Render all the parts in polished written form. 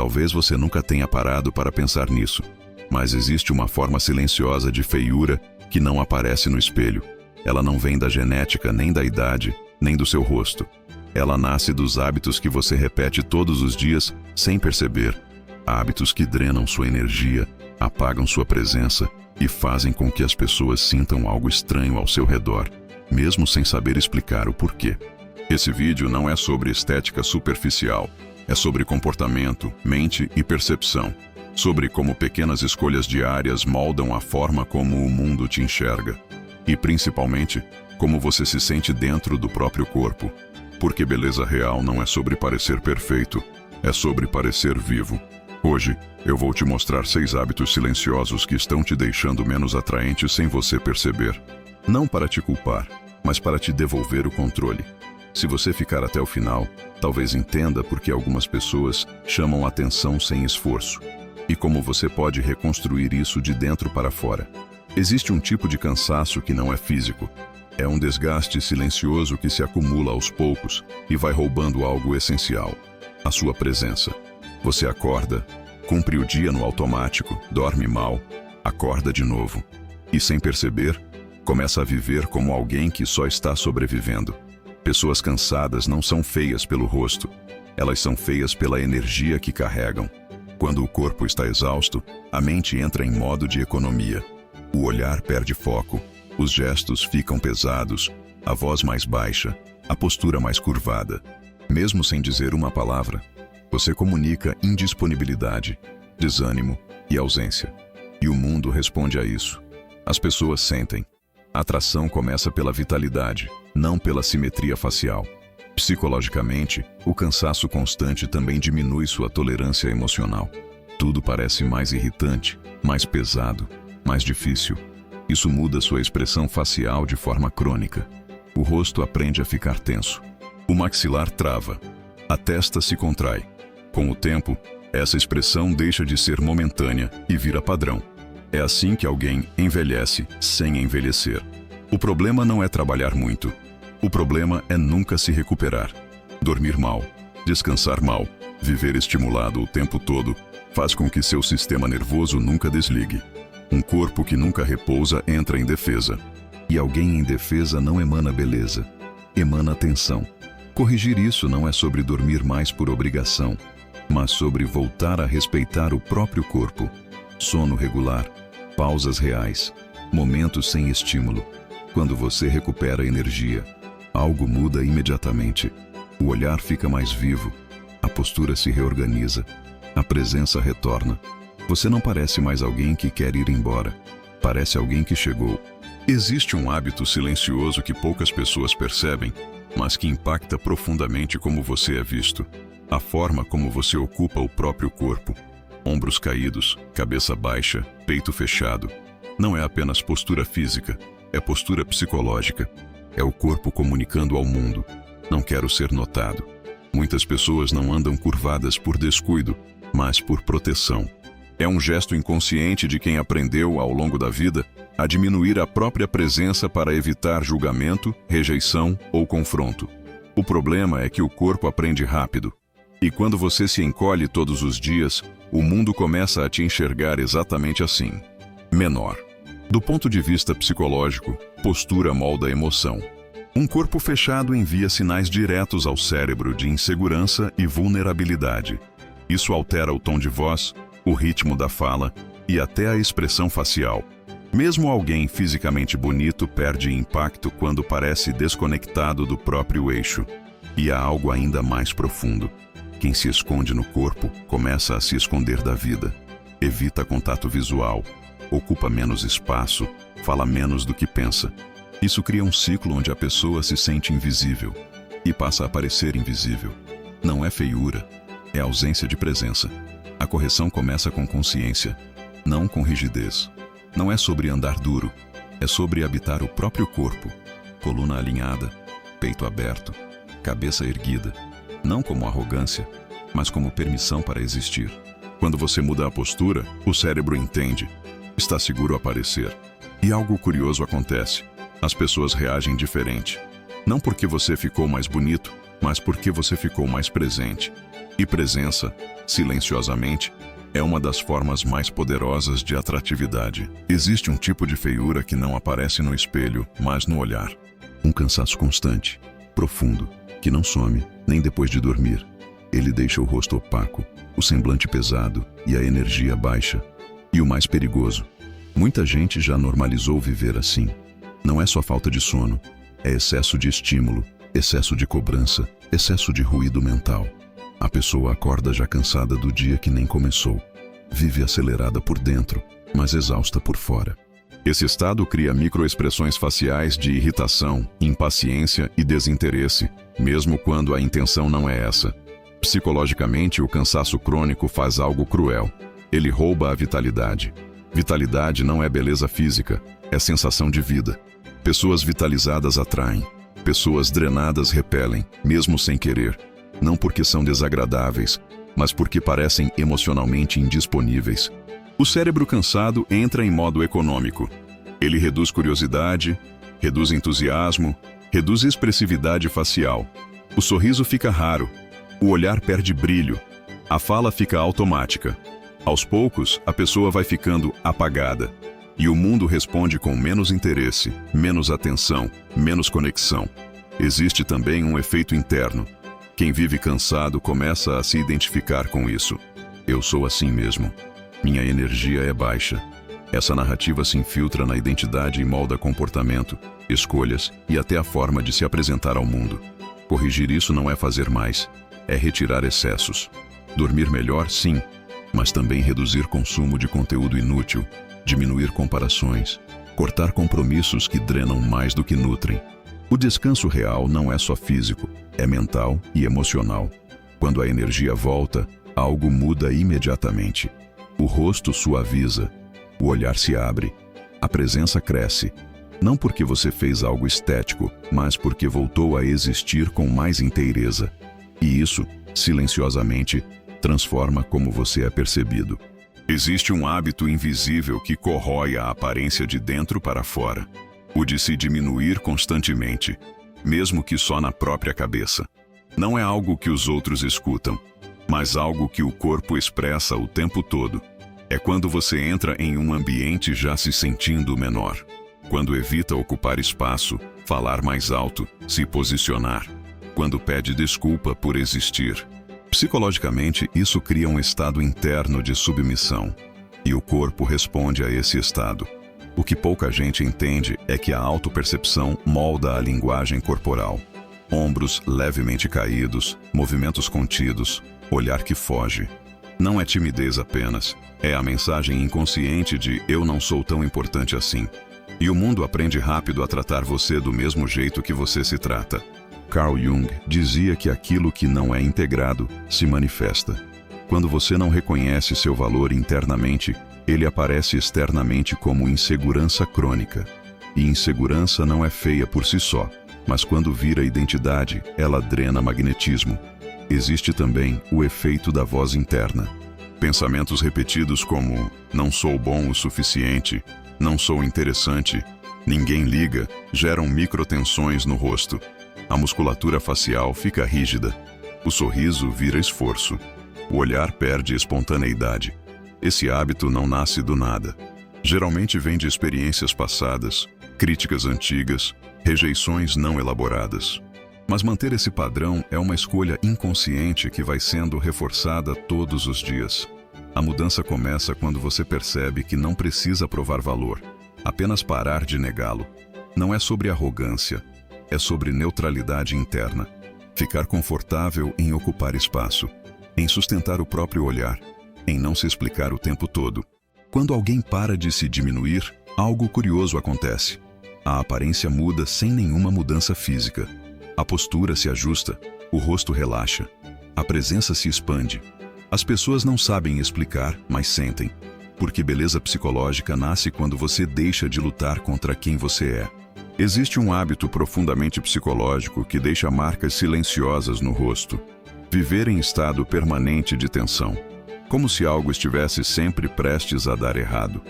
Talvez você nunca tenha parado para pensar nisso, mas existe uma forma silenciosa de feiura que não aparece no espelho. Ela não vem da genética, nem da idade, nem do seu rosto. Ela nasce dos hábitos que você repete todos os dias sem perceber. Hábitos que drenam sua energia, apagam sua presença e fazem com que as pessoas sintam algo estranho ao seu redor, mesmo sem saber explicar o porquê. Esse vídeo não é sobre estética superficial, é sobre comportamento, mente e percepção, sobre como pequenas escolhas diárias moldam a forma como o mundo te enxerga, e principalmente, como você se sente dentro do próprio corpo, porque beleza real não é sobre parecer perfeito, é sobre parecer vivo. Hoje, eu vou te mostrar 6 hábitos silenciosos que estão te deixando menos atraente sem você perceber. Não para te culpar, mas para te devolver o controle. Se você ficar até o final, talvez entenda por que algumas pessoas chamam atenção sem esforço, e como você pode reconstruir isso de dentro para fora. Existe um tipo de cansaço que não é físico. É um desgaste silencioso que se acumula aos poucos e vai roubando algo essencial: a sua presença. Você acorda, cumpre o dia no automático, dorme mal, acorda de novo. E sem perceber, começa a viver como alguém que só está sobrevivendo. Pessoas cansadas não são feias pelo rosto, elas são feias pela energia que carregam. Quando o corpo está exausto, a mente entra em modo de economia. O olhar perde foco, os gestos ficam pesados, a voz mais baixa, a postura mais curvada. Mesmo sem dizer uma palavra, você comunica indisponibilidade, desânimo e ausência. E o mundo responde a isso. As pessoas sentem. A atração começa pela vitalidade, não pela simetria facial. Psicologicamente, o cansaço constante também diminui sua tolerância emocional. Tudo parece mais irritante, mais pesado, mais difícil. Isso muda sua expressão facial de forma crônica. O rosto aprende a ficar tenso. O maxilar trava. A testa se contrai. Com o tempo, essa expressão deixa de ser momentânea e vira padrão. É assim que alguém envelhece sem envelhecer. O problema não é trabalhar muito. O problema é nunca se recuperar. Dormir mal, descansar mal, viver estimulado o tempo todo, faz com que seu sistema nervoso nunca desligue. Um corpo que nunca repousa entra em defesa. E alguém em defesa não emana beleza, emana tensão. Corrigir isso não é sobre dormir mais por obrigação, mas sobre voltar a respeitar o próprio corpo. Sono regular, pausas reais, momentos sem estímulo. Quando você recupera energia, algo muda imediatamente. O olhar fica mais vivo, a postura se reorganiza, a presença retorna. Você não parece mais alguém que quer ir embora, parece alguém que chegou. Existe um hábito silencioso que poucas pessoas percebem, mas que impacta profundamente como você é visto. A forma como você ocupa o próprio corpo. Ombros caídos, cabeça baixa, peito fechado. Não é apenas postura física, é postura psicológica. É o corpo comunicando ao mundo: não quero ser notado. Muitas pessoas não andam curvadas por descuido, mas por proteção. É um gesto inconsciente de quem aprendeu, ao longo da vida, a diminuir a própria presença para evitar julgamento, rejeição ou confronto. O problema é que o corpo aprende rápido. E quando você se encolhe todos os dias, o mundo começa a te enxergar exatamente assim: menor. Do ponto de vista psicológico, postura molda a emoção. Um corpo fechado envia sinais diretos ao cérebro de insegurança e vulnerabilidade. Isso altera o tom de voz, o ritmo da fala e até a expressão facial. Mesmo alguém fisicamente bonito perde impacto quando parece desconectado do próprio eixo. E há algo ainda mais profundo. Quem se esconde no corpo começa a se esconder da vida. Evita contato visual, ocupa menos espaço, fala menos do que pensa. Isso cria um ciclo onde a pessoa se sente invisível e passa a parecer invisível. Não é feiura, é ausência de presença. A correção começa com consciência, não com rigidez. Não é sobre andar duro, é sobre habitar o próprio corpo. Coluna alinhada, peito aberto, cabeça erguida. Não como arrogância, mas como permissão para existir. Quando você muda a postura, o cérebro entende. Está seguro a aparecer. E algo curioso acontece. As pessoas reagem diferente. Não porque você ficou mais bonito, mas porque você ficou mais presente. E presença, silenciosamente, é uma das formas mais poderosas de atratividade. Existe um tipo de feiura que não aparece no espelho, mas no olhar. Um cansaço constante, profundo, que não some, nem depois de dormir. Ele deixa o rosto opaco, o semblante pesado e a energia baixa. E o mais perigoso, muita gente já normalizou viver assim. Não é só falta de sono, é excesso de estímulo, excesso de cobrança, excesso de ruído mental. A pessoa acorda já cansada do dia que nem começou. Vive acelerada por dentro, mas exausta por fora. Esse estado cria microexpressões faciais de irritação, impaciência e desinteresse, mesmo quando a intenção não é essa. Psicologicamente, o cansaço crônico faz algo cruel. Ele rouba a vitalidade. Vitalidade não é beleza física, é sensação de vida. Pessoas vitalizadas atraem. Pessoas drenadas repelem, mesmo sem querer. Não porque são desagradáveis, mas porque parecem emocionalmente indisponíveis. O cérebro cansado entra em modo econômico. Ele reduz curiosidade, reduz entusiasmo, reduz expressividade facial. O sorriso fica raro, o olhar perde brilho, a fala fica automática. Aos poucos, a pessoa vai ficando apagada. E o mundo responde com menos interesse, menos atenção, menos conexão. Existe também um efeito interno. Quem vive cansado começa a se identificar com isso. Eu sou assim mesmo. Minha energia é baixa. Essa narrativa se infiltra na identidade e molda comportamento, escolhas e até a forma de se apresentar ao mundo. Corrigir isso não é fazer mais, é retirar excessos. Dormir melhor, sim, mas também reduzir consumo de conteúdo inútil, diminuir comparações, cortar compromissos que drenam mais do que nutrem. O descanso real não é só físico, é mental e emocional. Quando a energia volta, algo muda imediatamente. O rosto suaviza, o olhar se abre, a presença cresce. Não porque você fez algo estético, mas porque voltou a existir com mais inteireza. E isso, silenciosamente, transforma como você é percebido. Existe um hábito invisível que corrói a aparência de dentro para fora. O de se diminuir constantemente, mesmo que só na própria cabeça. Não é algo que os outros escutam, mas algo que o corpo expressa o tempo todo. É quando você entra em um ambiente já se sentindo menor. Quando evita ocupar espaço, falar mais alto, se posicionar. Quando pede desculpa por existir. Psicologicamente, isso cria um estado interno de submissão. E o corpo responde a esse estado. O que pouca gente entende é que a autopercepção molda a linguagem corporal. Ombros levemente caídos, movimentos contidos, olhar que foge. Não é timidez apenas, é a mensagem inconsciente de eu não sou tão importante assim. E o mundo aprende rápido a tratar você do mesmo jeito que você se trata. Carl Jung dizia que aquilo que não é integrado se manifesta. Quando você não reconhece seu valor internamente, ele aparece externamente como insegurança crônica. E insegurança não é feia por si só, mas quando vira identidade, ela drena magnetismo. Existe também o efeito da voz interna. Pensamentos repetidos como não sou bom o suficiente, não sou interessante, ninguém liga, geram microtensões no rosto. A musculatura facial fica rígida. O sorriso vira esforço. O olhar perde espontaneidade. Esse hábito não nasce do nada. Geralmente vem de experiências passadas, críticas antigas, rejeições não elaboradas. Mas manter esse padrão é uma escolha inconsciente que vai sendo reforçada todos os dias. A mudança começa quando você percebe que não precisa provar valor, apenas parar de negá-lo. Não é sobre arrogância, é sobre neutralidade interna. Ficar confortável em ocupar espaço, em sustentar o próprio olhar, em não se explicar o tempo todo. Quando alguém para de se diminuir, algo curioso acontece. A aparência muda sem nenhuma mudança física. A postura se ajusta, o rosto relaxa, a presença se expande. As pessoas não sabem explicar, mas sentem. Porque beleza psicológica nasce quando você deixa de lutar contra quem você é. Existe um hábito profundamente psicológico que deixa marcas silenciosas no rosto. Viver em estado permanente de tensão. Como se algo estivesse sempre prestes a dar errado.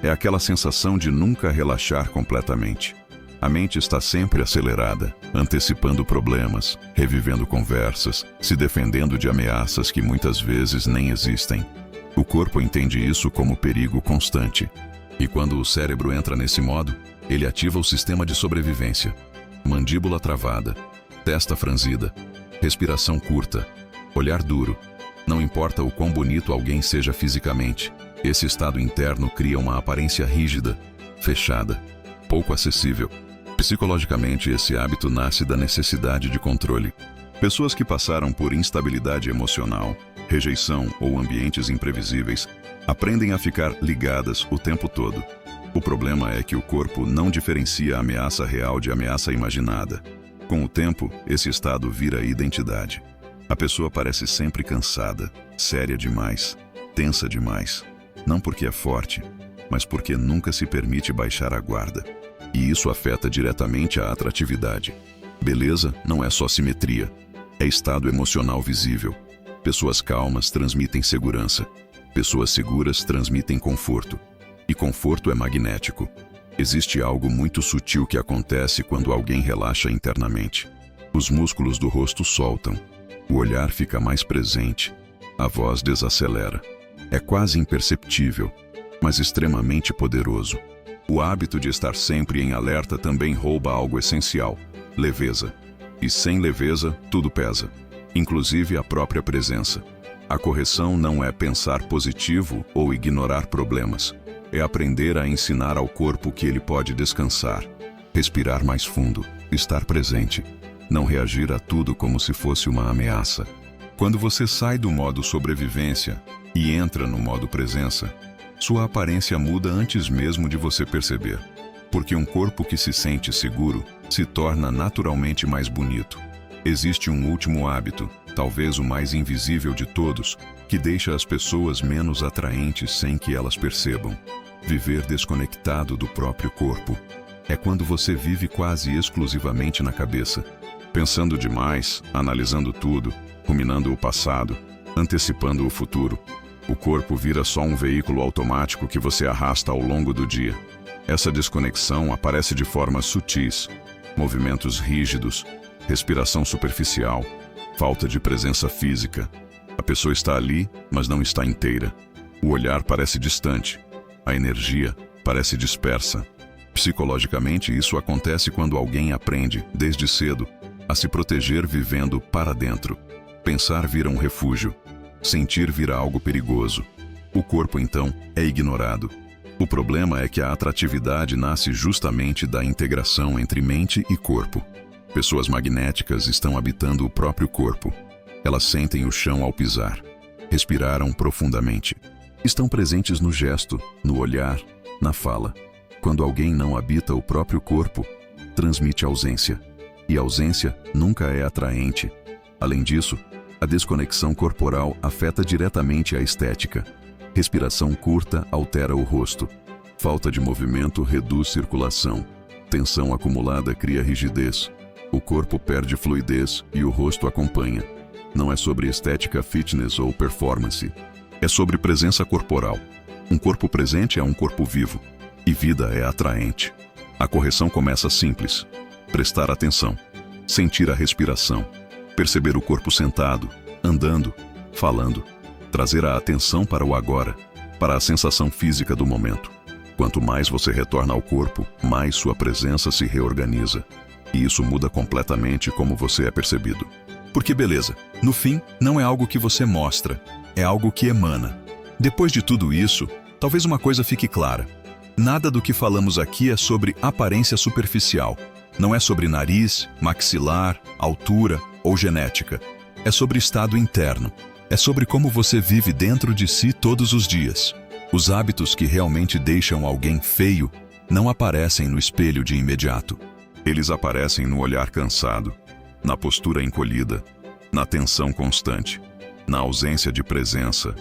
É aquela sensação de nunca relaxar completamente. A mente está sempre acelerada, antecipando problemas, revivendo conversas, se defendendo de ameaças que muitas vezes nem existem. O corpo entende isso como perigo constante. E quando o cérebro entra nesse modo, ele ativa o sistema de sobrevivência. Mandíbula travada, testa franzida, respiração curta, olhar duro. Não importa o quão bonito alguém seja fisicamente, esse estado interno cria uma aparência rígida, fechada, pouco acessível. Psicologicamente, esse hábito nasce da necessidade de controle. Pessoas que passaram por instabilidade emocional, rejeição ou ambientes imprevisíveis aprendem a ficar ligadas o tempo todo. O problema é que o corpo não diferencia a ameaça real de ameaça imaginada. Com o tempo, esse estado vira identidade. A pessoa parece sempre cansada, séria demais, tensa demais. Não porque é forte, mas porque nunca se permite baixar a guarda. E isso afeta diretamente a atratividade. Beleza não é só simetria, é estado emocional visível. Pessoas calmas transmitem segurança. Pessoas seguras transmitem conforto. E conforto é magnético. Existe algo muito sutil que acontece quando alguém relaxa internamente. Os músculos do rosto soltam. O olhar fica mais presente. A voz desacelera. É quase imperceptível, mas extremamente poderoso. O hábito de estar sempre em alerta também rouba algo essencial: leveza. E sem leveza, tudo pesa, inclusive a própria presença. A correção não é pensar positivo ou ignorar problemas. É aprender a ensinar ao corpo que ele pode descansar, respirar mais fundo, estar presente, não reagir a tudo como se fosse uma ameaça. Quando você sai do modo sobrevivência e entra no modo presença, sua aparência muda antes mesmo de você perceber. Porque um corpo que se sente seguro se torna naturalmente mais bonito. Existe um último hábito, talvez o mais invisível de todos, que deixa as pessoas menos atraentes sem que elas percebam. Viver desconectado do próprio corpo. É quando você vive quase exclusivamente na cabeça, pensando demais, analisando tudo, ruminando o passado, antecipando o futuro. O corpo vira só um veículo automático que você arrasta ao longo do dia. Essa desconexão aparece de formas sutis, movimentos rígidos, respiração superficial, falta de presença física. A pessoa está ali, mas não está inteira. O olhar parece distante. A energia parece dispersa. Psicologicamente, isso acontece quando alguém aprende, desde cedo, a se proteger vivendo para dentro. Pensar vira um refúgio. Sentir vira algo perigoso. O corpo, então, é ignorado. O problema é que a atratividade nasce justamente da integração entre mente e corpo. Pessoas magnéticas estão habitando o próprio corpo. Elas sentem o chão ao pisar. Respiraram profundamente. Estão presentes no gesto, no olhar, na fala. Quando alguém não habita o próprio corpo, transmite ausência. E ausência nunca é atraente. Além disso, a desconexão corporal afeta diretamente a estética. Respiração curta altera o rosto. Falta de movimento reduz circulação. Tensão acumulada cria rigidez. O corpo perde fluidez e o rosto acompanha. Não é sobre estética, fitness ou performance. É sobre presença corporal. Um corpo presente é um corpo vivo. E vida é atraente. A correção começa simples. Prestar atenção. Sentir a respiração. Perceber o corpo sentado, andando, falando. Trazer a atenção para o agora, para a sensação física do momento. Quanto mais você retorna ao corpo, mais sua presença se reorganiza. E isso muda completamente como você é percebido. Porque beleza, no fim, não é algo que você mostra, é algo que emana. Depois de tudo isso, talvez uma coisa fique clara. Nada do que falamos aqui é sobre aparência superficial. Não é sobre nariz, maxilar, altura ou genética. É sobre estado interno. É sobre como você vive dentro de si todos os dias. Os hábitos que realmente deixam alguém feio não aparecem no espelho de imediato. Eles aparecem no olhar cansado, na postura encolhida, na tensão constante, na ausência de presença.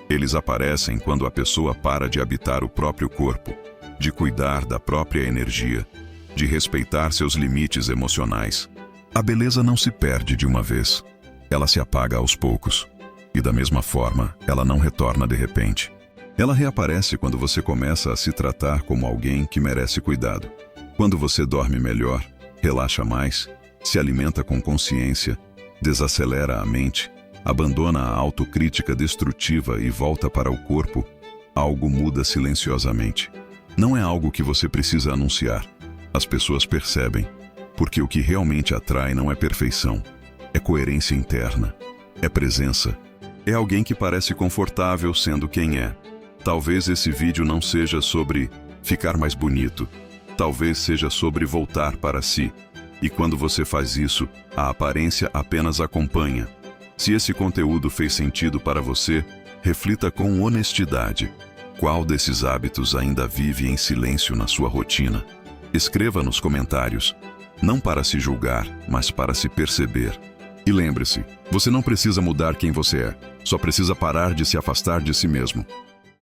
Eles aparecem quando a pessoa para de habitar o próprio corpo, de cuidar da própria energia, de respeitar seus limites emocionais. A beleza não se perde de uma vez. Ela se apaga aos poucos. E da mesma forma, ela não retorna de repente. Ela reaparece quando você começa a se tratar como alguém que merece cuidado. Quando você dorme melhor, relaxa mais, se alimenta com consciência, desacelera a mente, abandona a autocrítica destrutiva e volta para o corpo, algo muda silenciosamente. Não é algo que você precisa anunciar. As pessoas percebem, porque o que realmente atrai não é perfeição, é coerência interna, é presença. É alguém que parece confortável sendo quem é. Talvez esse vídeo não seja sobre ficar mais bonito. Talvez seja sobre voltar para si. E quando você faz isso, a aparência apenas acompanha. Se esse conteúdo fez sentido para você, reflita com honestidade. Qual desses hábitos ainda vive em silêncio na sua rotina? Escreva nos comentários. Não para se julgar, mas para se perceber. E lembre-se, você não precisa mudar quem você é. Só precisa parar de se afastar de si mesmo.